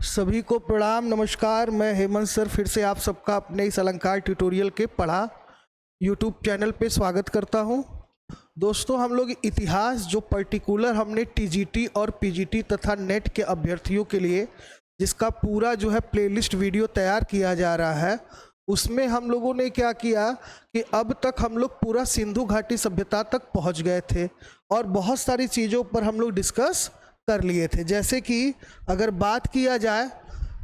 सभी को प्रणाम नमस्कार। मैं हेमंत सर फिर से आप सबका अपने इस अलंकार ट्यूटोरियल के पढ़ा यूट्यूब चैनल पे स्वागत करता हूं। दोस्तों, हम लोग इतिहास जो पर्टिकुलर हमने टीजीटी और पीजीटी तथा नेट के अभ्यर्थियों के लिए जिसका पूरा जो है प्लेलिस्ट वीडियो तैयार किया जा रहा है, उसमें हम लोगों ने क्या किया कि अब तक हम लोग पूरा सिंधु घाटी सभ्यता तक पहुंच गए थे और बहुत सारी चीज़ों पर हम लोग डिस्कस कर लिए थे। जैसे कि अगर बात किया जाए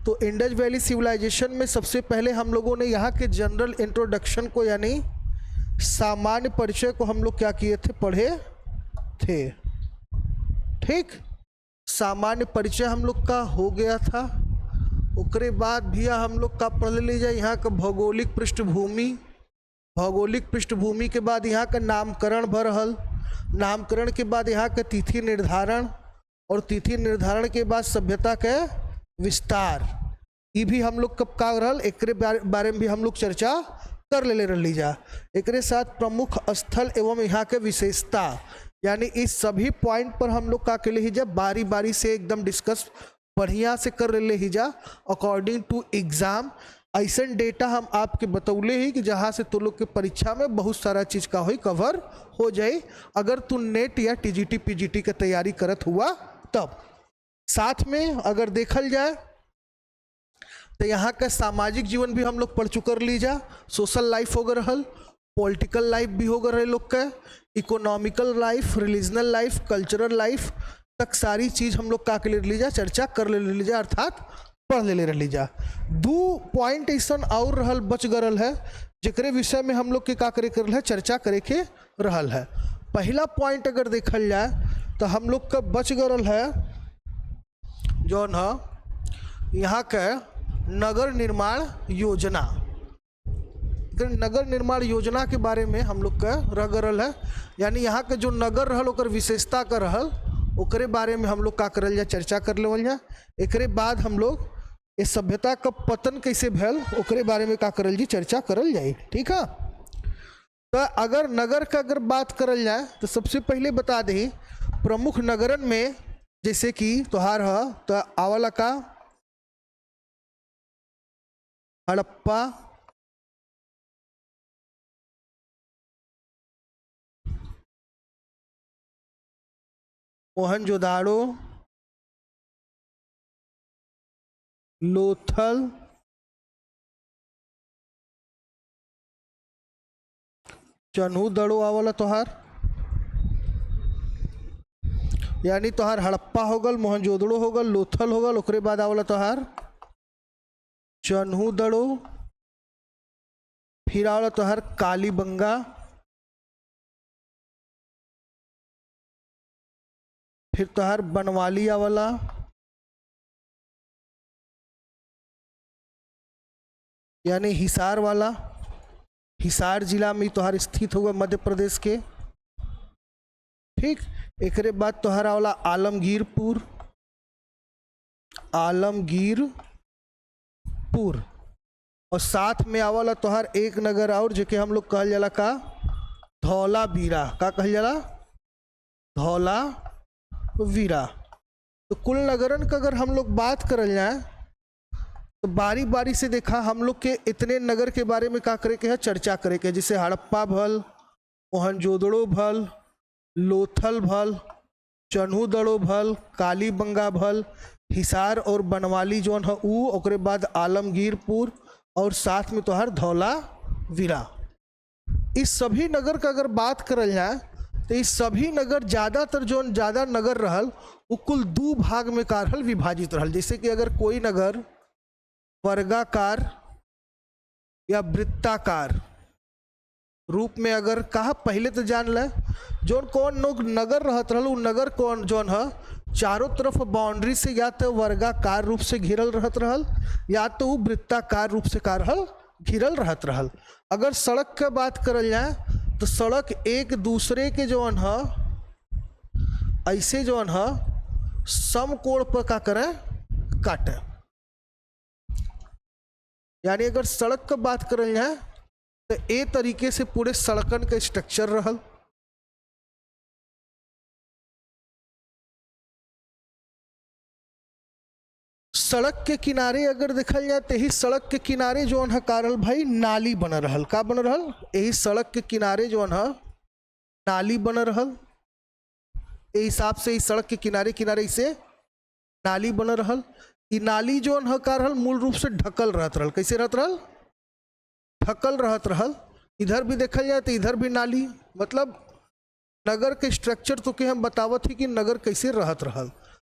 तो इंडस वैली सिविलाइजेशन में सबसे पहले हम लोगों ने यहाँ के जनरल इंट्रोडक्शन को यानी सामान्य परिचय को हम लोग क्या किए थे, पढ़े थे। ठीक, सामान्य परिचय हम लोग का हो गया था। उसके बाद भैया हम लोग का पढ़ लीजिए यहाँ का भौगोलिक पृष्ठभूमि। भौगोलिक पृष्ठभूमि के बाद यहाँ का नामकरण भरहल, नामकरण के बाद यहाँ का तिथि निर्धारण और तिथि निर्धारण के बाद सभ्यता के विस्तार। ये भी हम लोग कब का रहल, एक बारे में भी हम लोग चर्चा कर ले रही जा। एक साथ प्रमुख स्थल एवं यहाँ के विशेषता, यानी इस सभी पॉइंट पर हम लोग का के लिए ही जा बारी बारी से एकदम डिस्कस बढ़िया से कर ले ही जा अकॉर्डिंग टू एग्जाम। ऐसा डेटा हम आपके बतौले ही कि जहाँ से तो लोग के परीक्षा में बहुत सारा चीज़ का हो कवर हो जाए अगर तू नेट या टीजीटी पीजीटी की तैयारी करत हुआ तब। साथ में अगर देखल जाए तो यहाँ का सामाजिक जीवन भी हम लोग पढ़ चुकर लीजा। सोशल लाइफ हो गए, पॉलिटिकल लाइफ भी हो गए लोग का, economical life, religional life, cultural life तक सारी चीज़ हम लोग का के ले लीजा, चर्चा कर ले लीजा, अर्थात पढ़ ले लीजा। दो पॉइंट ऐसा और रहल बच गरल है जेकरे विषय में हम लोग के का करे कर है, चर्चा करे के रहल है। पहला पॉइंट अगर देखल जाए तो हम लोग का बच गरल है जो न यहाँ का नगर निर्माण योजना। नगर निर्माण योजना के बारे में हम लोग का रह गरल है, यानी यहाँ के जो नगर रहल ओकर विशेषता का रहल ओकरे बारे में हम लोग का करल जाए, चर्चा कर लेवल जाए। एकरे बाद हम लोग इस सभ्यता का पतन कैसे भैल ओकरे बारे में का करल जी, चर्चा करल जाए। ठीक है, तो अगर नगर का अगर बात करल जाए तो सबसे पहले बता दें प्रमुख नगरन में जैसे कि तोहार है तो आवला का हड़प्पा, मोहनजोदाड़ो, लोथल, चन्हूदड़ो आवला तोहार, यानी तोहार हड़प्पा हो गल, मोहनजोदड़ो हो गल, लोथल हो गल। ओकरे बाद आवला तोहार चन्हूदड़ो, फिर आवला तोहार कालीबंगा, फिर तोहार बनवाली आवला, यानी हिसार वाला, हिसार जिला में तोहार स्थित होगा मध्य प्रदेश के। ठीक, एकरे बाद तोहार आवला आलमगीरपुर, आलमगीरपुर, और साथ में आवला तोहार एक नगर और जो कि हम लोग कहल जाला का धौलावीरा। का कहल जाला, धौलावीरा। तो कुल नगरन का अगर हम लोग बात करल जाए तो बारी बारी से देखा हम लोग के इतने नगर के बारे में का करे के है, चर्चा करे के, जैसे हड़प्पा भल, मोहनजोदड़ो भल, लोथल भल, चन्हूदड़ो भल, कालीबंगा भल, हिसार और बनवाली जोन है ऊ, ओकरे बाद आलमगीरपुर और साथ में तोहर धौलावीरा। इस सभी नगर का अगर बात करल जाए तो इस सभी नगर ज़्यादातर जो ज़्यादा नगर रहल वो कुल दो भाग में का रहल, विभाजित रहल। जैसे कि अगर कोई नगर वर्गाकार या वृत्ताकार रूप में अगर कहा, पहले तो जान ले जो कौन लोग नगर रहत रहल, नगर कौन जोन है चारों तरफ बाउंड्री से या तो वर्गाकार रूप से घिरल रहत रहल या तो वो वृत्ताकार रूप से का रहल, घिरल रहत रहल। अगर सड़क के बात करल जाए तो सड़क एक दूसरे के जोन है ऐसे जोन है समकोण पर का करे, काटे। यानी अगर सड़क का बात करल जाए तो ए तरीके से पूरे सड़कन का स्ट्रक्चर रहल। सड़क के किनारे अगर देखल जाए तो यही सड़क के किनारे जौन है कारल भाई नाली बन रहल, का बन रहल, यही सड़क के किनारे जौन है नाली बन रहल। ए हिसाब से इस सड़क के किनारे किनारे इसे नाली बन रहल। ई नाली जौन है का रहल मूल रूप से ढकल रहत रहल, कैसे रहत रहल, ढकल रहत रहल। इधर भी देखल जाए तो इधर भी नाली, मतलब नगर के स्ट्रक्चर तो के हम बतावत ही कि नगर कैसे रहत रहल।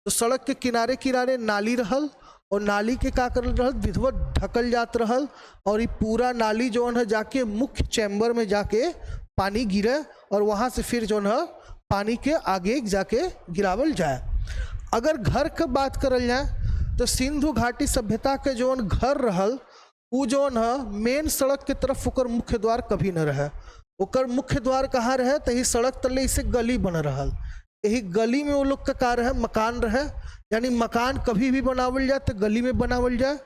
तो सड़क के किनारे किनारे नाली रहल और नाली के का करल रहल, विधिवत ढकल जात रहल और ये पूरा नाली जौन है जाके मुख्य चैम्बर में जाके पानी गिरे और वहाँ से फिर जौन है पानी के आगे जाके गिरावल जाए। अगर घर के बात करल जाए तो सिंधु घाटी सभ्यता के जौन घर रहल वो जौन है मेन सड़क के तरफ ओकर मुख्य द्वार कभी न रहे। ओकर मुख्य द्वार कहाँ रहे तो यही सड़क तले इसे गली बन रहल। यही गली में वो लोग का कार है मकान रहे, यानी मकान कभी भी बनावल जाए तो गली में बनावल जाए।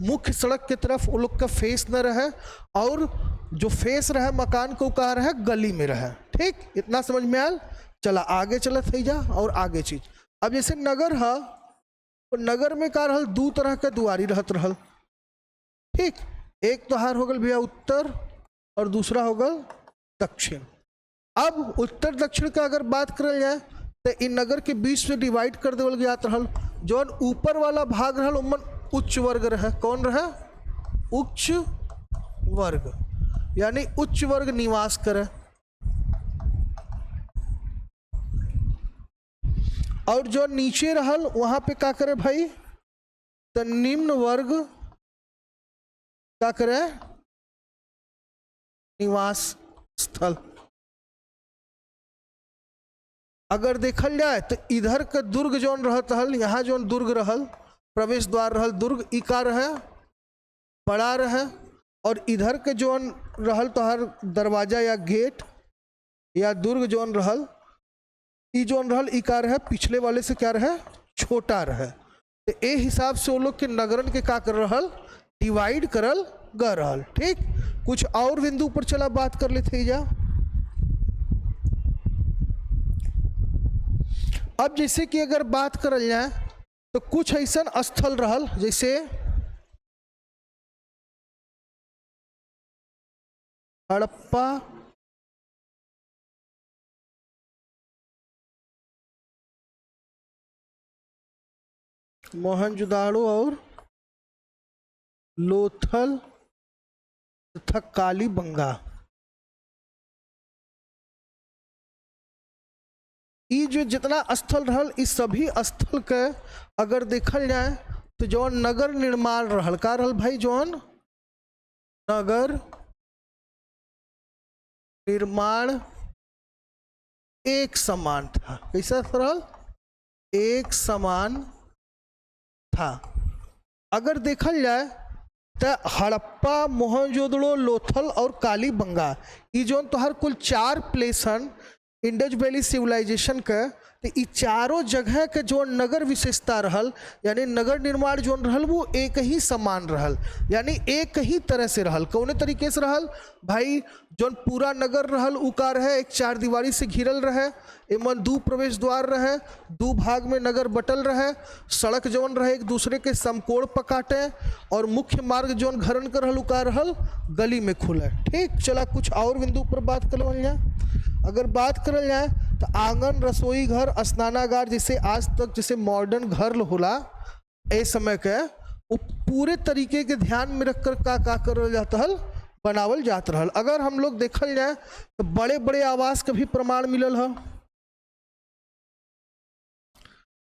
मुख्य सड़क की तरफ वो लोग का फेस न रहे और जो फेस रहे मकान को कहा रहे गली में रहे। ठीक, इतना समझ में आयल। चला आगे चलत है जा और आगे चीज। अब जैसे नगर है तो नगर में का रहल दो तरह के दुआरी रहत रहल। ठीक, एक तो हार हो गल भैया उत्तर और दूसरा हो गल दक्षिण। अब उत्तर दक्षिण का अगर बात करल जाए तो इन नगर के बीच में डिवाइड कर देवल गया रहल। जौन ऊपर वाला भाग रहल उमन उच्च वर्ग रहे। कौन रहे, उच्च वर्ग, यानी उच्च वर्ग निवास करे। और जो नीचे रहल वहां पे का करे भाई, तो निम्न वर्ग का करे, निवास स्थल। अगर देखल जाए तो इधर का दुर्ग जौन रहत रहल, यहाँ जौन दुर्ग रहल प्रवेश द्वार रहल दुर्ग ई का रहे बड़ा रहे, और इधर के जौन रहल तो हर दरवाजा या गेट या दुर्ग जौन रहल ई जौन रहल ई का रहे पिछले वाले से क्या रहे छोटा रहे। तो ए हिसाब से वो लोग के नगरन के का कर रहल डिवाइड करल ग रहल। ठीक, कुछ और बिंदु पर चला बात कर लेते जा। अब जैसे कि अगर बात करल जाए तो कुछ ऐसा स्थल रहल जैसे हड़प्पा, मोहनजोदाड़ो और लोथल तथा कालीबंगा। ये जो जितना स्थल रहल इस सभी स्थल के अगर देखल जाए तो जौन नगर निर्माण रहल का रहल भाई, जौन नगर निर्माण एक समान था। कैसा रहल, एक समान था। अगर देखल जाए तो हड़प्पा, मोहनजोदड़ो, लोथल और कालीबंगा ये जौन तो हर कुल 4 प्लेसन इंडस वैली सिविलाइजेशन का, तो ये चारों जगह के जो नगर विशेषता रहल यानी नगर निर्माण जो रहल वो एक ही समान रहल, यानी एक ही तरह से रहल। कौने तरीके से रहल भाई, जो पूरा नगर रहल उ का रहे एक 4 दीवारी से घिरल रहे, एमन 2 प्रवेश द्वार रहे, 2 भाग में नगर बटल रहे, सड़क जौन रहे एक दूसरे के समकोण पकाटे और मुख्य मार्ग जौन घरन कर रहल उ का रहल गली में खुले। ठीक, चला कुछ और बिंदु पर बात कर जाए। अगर बात करल जाए तो आंगन, रसोई घर, स्नानागार जैसे आज तक जैसे मॉडर्न घर होला ए समय के वो पूरे तरीके के ध्यान में रखकर का करल जाता है बनावल जात रहल। अगर हम लोग देखल जाए तो बड़े बड़े आवास का भी प्रमाण मिलल है।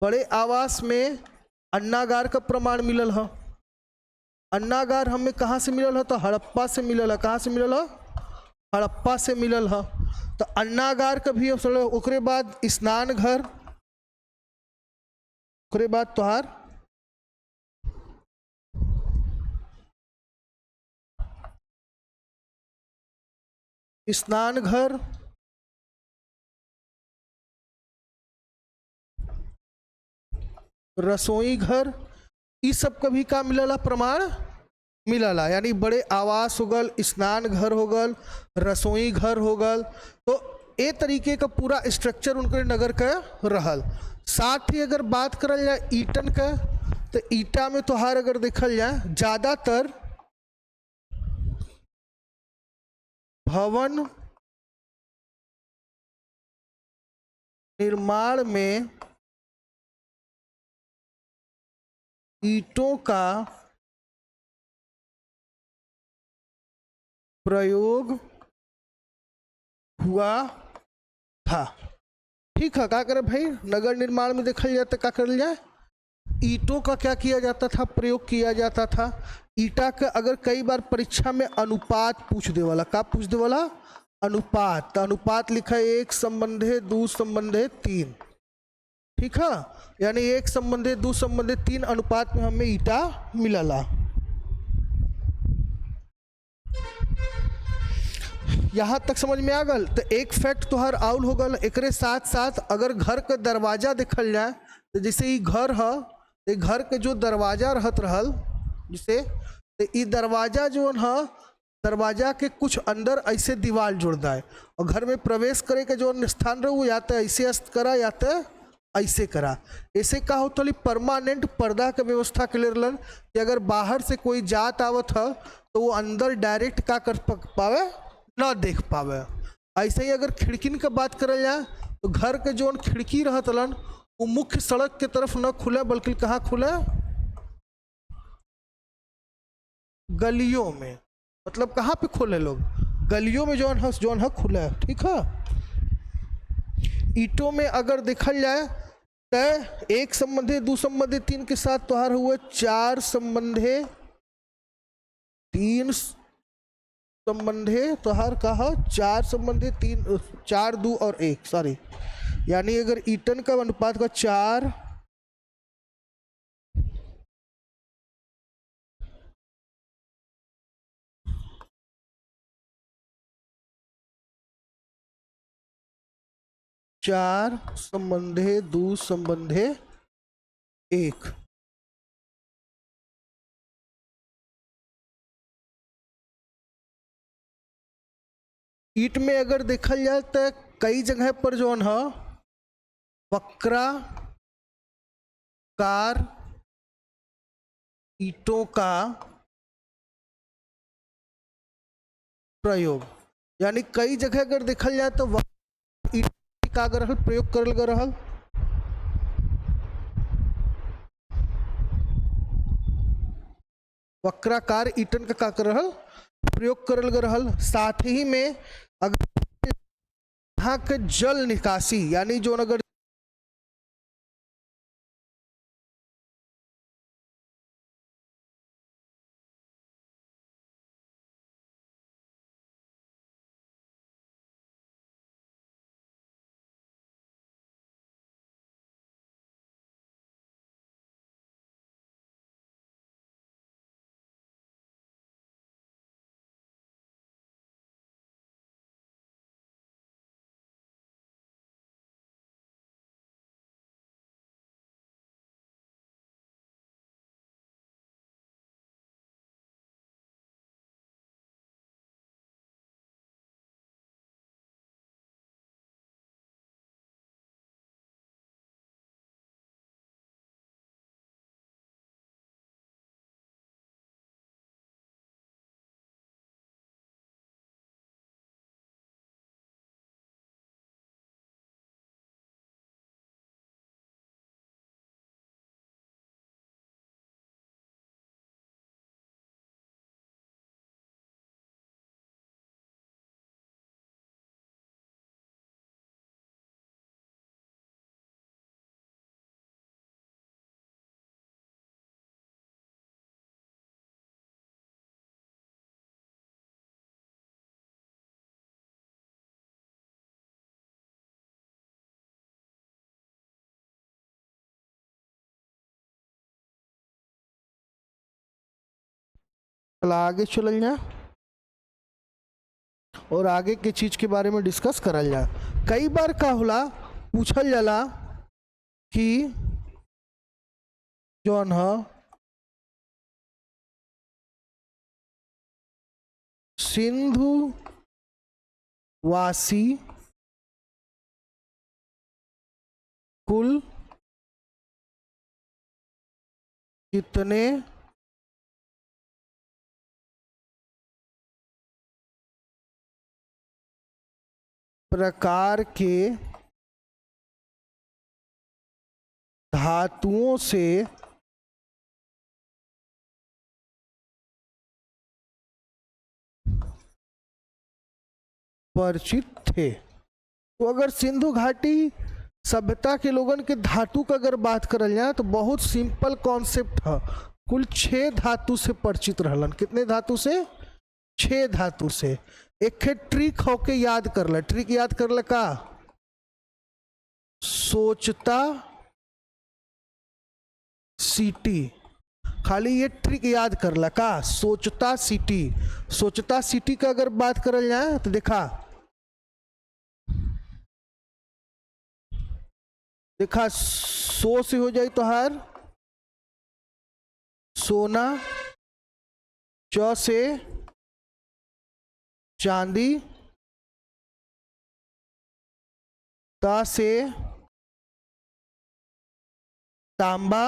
बड़े आवास में अन्नागार का प्रमाण मिलल है। अन्नागार हमें कहाँ से मिलल है तो हड़प्पा से मिलल है। कहाँ से मिलल है, हड़प्पा से मिलल है। तो अन्नागार का भी ओकरे बाद स्नान घर, ओकरे बाद तोहार स्नान घर, रसोई घर, इस सब का भी का मिलला प्रमाण मिलला। यानी बड़े आवास हो गल, स्नान घर हो गल, रसोई घर हो गल, तो ए तरीके का पूरा स्ट्रक्चर उनके नगर का रहल। साथ ही अगर बात करल जाए ईटन का तो ईटा में तोहार अगर देखल जाए ज्यादातर भवन निर्माण में ईंटों का प्रयोग हुआ था। ठीक है, क्या करे भाई, नगर निर्माण में देखा जाए तो क्या कर जाए, ईंटों का क्या किया जाता था, प्रयोग किया जाता था। ईटा का अगर कई बार परीक्षा में अनुपात पूछ दे वाला, क्या पूछ दे वाला, अनुपात। तो अनुपात लिखा है 1:2:3। ठीक है, यानी 1:2:3 अनुपात में हमें ईटा मिलला। यहाँ तक समझ में आ गल। तो एक फैक्ट तोहर आउल हो गल। एक साथ साथ अगर घर का दरवाजा देखल जाए तो जैसे ये घर है, ये घर के जो दरवाजा रहत रहल जैसे, तो ये दरवाजा जो है, दरवाजा के कुछ अंदर ऐसे दीवार जुड़ता है और घर में प्रवेश करे के जो स्थान रहे वो या तो ऐसे अस्त करा या तो ऐसे करा। ऐसे का होता है परमानेंट पर्दा के व्यवस्था के लिए रहलन कि अगर बाहर से कोई जात आवत है तो वो अंदर डायरेक्ट का कर पावे, ना देख पावे। ऐसे ही अगर खिड़किन का बात करल जाए तो घर के जो खिड़की रहत रहलन वो मुख्य सड़क के तरफ न खुले बल्कि कहाँ खुले, गलियों में। मतलब कहाँ पे खोले लोग, गलियों में जोन है खुला है। ठीक है, ईंटों में अगर देखल जाए तो 1:2:3 के साथ तोहार हुए 4:3 तोहार कहा 4:3, 4 2 और 1, सॉरी, यानी अगर ईटन का अनुपात का 4 4:2:1। ईट में अगर देखा जाए तो कई जगह पर जो है वक्राकार ईटों का प्रयोग, यानी कई जगह अगर देखा जाए तो ईट का रहल प्रयोग करल गए रहल। वक्राकार ईटन का कर रहल प्रयोग करल गए रहल। साथ ही में अगर यहाँ के जल निकासी, यानी जो अगर आगे चलल जाए और आगे के चीज के बारे में डिस्कस करल जाए। कई बार का होला पूछल जाला कि जौन है सिंधु वासी कुल कितने प्रकार के धातुओं से परिचित थे। तो अगर सिंधु घाटी सभ्यता के लोगन के धातु का अगर बात करल जाए तो बहुत सिंपल कॉन्सेप्ट है। कुल 6 धातु से परिचित रहलन। कितने धातु से? 6 धातु से। एक ट्रिक होके याद कर ल। ट्रिक याद कर ल का? सोचता सिटी। खाली ये ट्रिक याद कर ला का? सोचता सिटी। सोचता सिटी का अगर बात करल जाए तो देखा सो से हो जाए तो हर सोना, च से चांदी, ता से तांबा,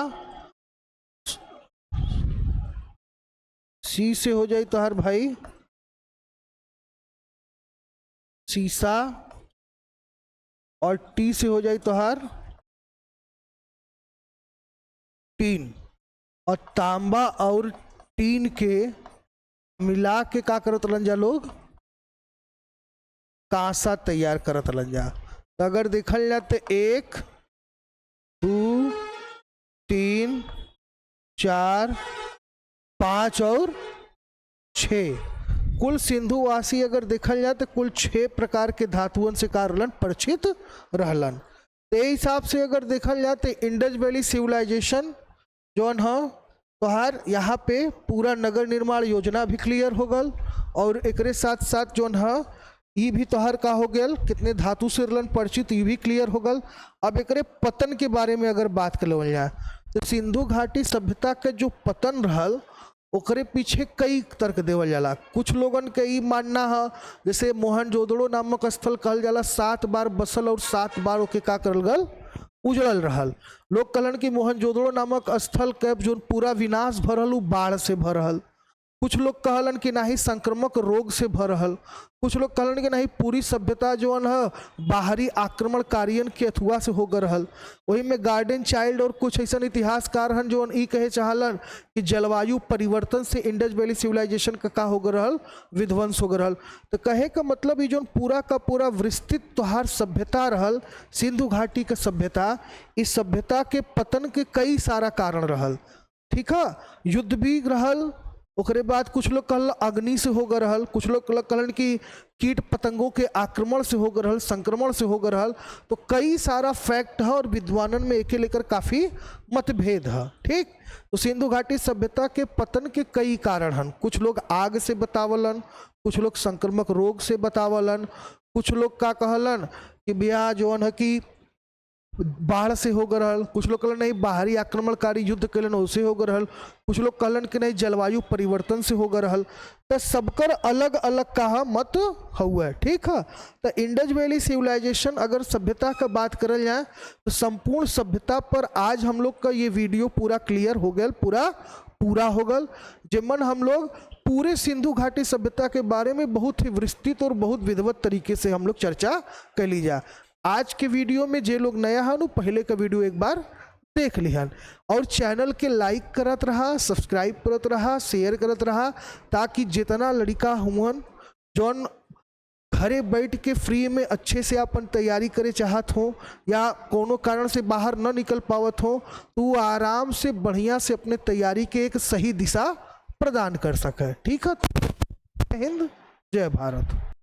सी से हो जाए तो हर भाई सीसा, और टी से हो जाए तो हर टीन। और तांबा और टीन के मिला के का करत रहन जा लोग? कांसा तैयार करत रहन जा। तो अगर देखल जाए तो 1 2 3 4 5 और 6 कुल सिंधुवासी अगर देखल जाए तो कुल 6 प्रकार के धातुओं से का रहलन? परिचित रहलन। तो हिसाब से अगर देखल जाए तो इंडस वैली सिविलाइजेशन जौन है तो हर यहाँ पे पूरा नगर निर्माण योजना भी क्लियर हो गल, और एक साथ साथ जौन है ये भी तोहर का हो गया कितने धातु से रहलन परिचित, ये भी क्लियर हो गल। अब एक पतन के बारे में अगर बात कर जाए तो सिंधु घाटी सभ्यता के जो पतन रहल ओकरे पीछे कई तर्क देवल जाला। कुछ लोगन के ई मानना है जैसे मोहनजोदड़ो नामक स्थल कहल जाला 7 बार बसल और 7 बार ओके का करल गल? उजड़ल रहल। लोग कहलन कि मोहनजोदड़ो नामक स्थल के जो पूरा विनाश भरल उ बाढ़ से भरल। कुछ लोग कहलन कि नहीं संक्रामक रोग से भरल। कुछ लोग कहलन कि नहीं पूरी सभ्यता जो है बाहरी आक्रमणकारियन के अथुआ से हो रहल। वही में गार्डन चाइल्ड और कुछ ऐसा इतिहासकार हन जो ई कहे चाहलन कि जलवायु परिवर्तन से इंडस वैली सिविलाइजेशन का हो रहल? विध्वंस हो रहल। तो कहे का मतलब ये जो पूरा का पूरा विस्तृत तोहार सभ्यता रहल सिंधु घाटी के सभ्यता, इस सभ्यता के पतन के कई सारा कारण रहल। ठीक है, युद्ध भी रहल। ओकरे बाद कुछ लोग कहल अग्नि से हो रहल, कुछ लोग कहलन कि कीट पतंगों के आक्रमण से हो रहल, संक्रमण से हो रहल। तो कई सारा फैक्ट है और विद्वानन में एके लेकर काफ़ी मतभेद है। ठीक, तो सिंधु घाटी सभ्यता के पतन के कई कारण हैं। कुछ लोग आग से बतावलन, कुछ लोग संक्रामक रोग से बतावलन, कुछ लोग का कहलन कि भैया जो है कि बाढ़ से हो रहल, कुछ लोग कहलन नहीं बाहरी आक्रमणकारी युद्ध कलन उससे हो रहल, कुछ लोग कहलन कि नहीं जलवायु परिवर्तन से हो रहल। तो सबकर अलग अलग कहा मत हुआ। ठीक है, तो इंडस वैली सिविलाइजेशन अगर सभ्यता का बात करल जाए तो संपूर्ण सभ्यता पर आज हम लोग का ये वीडियो पूरा क्लियर हो गया, पूरा हो गल। जिमन हम लोग पूरे सिंधु घाटी सभ्यता के बारे में बहुत ही विस्तृत और बहुत विधिवत तरीके से हम लोग चर्चा कर ली जा। आज के वीडियो में जे लोग नया है पहले का वीडियो एक बार देख लिहन, और चैनल के लाइक करत रहा, सब्सक्राइब करत रहा, शेयर करत रहा, ताकि जितना लड़का हुवन जौन घरे बैठ के फ्री में अच्छे से अपन तैयारी करे चाहत हो या कोनो कारण से बाहर न निकल पावत हो तो आराम से बढ़िया से अपने तैयारी के एक सही दिशा प्रदान कर सके। ठीक है, जय हिंद, जय भारत।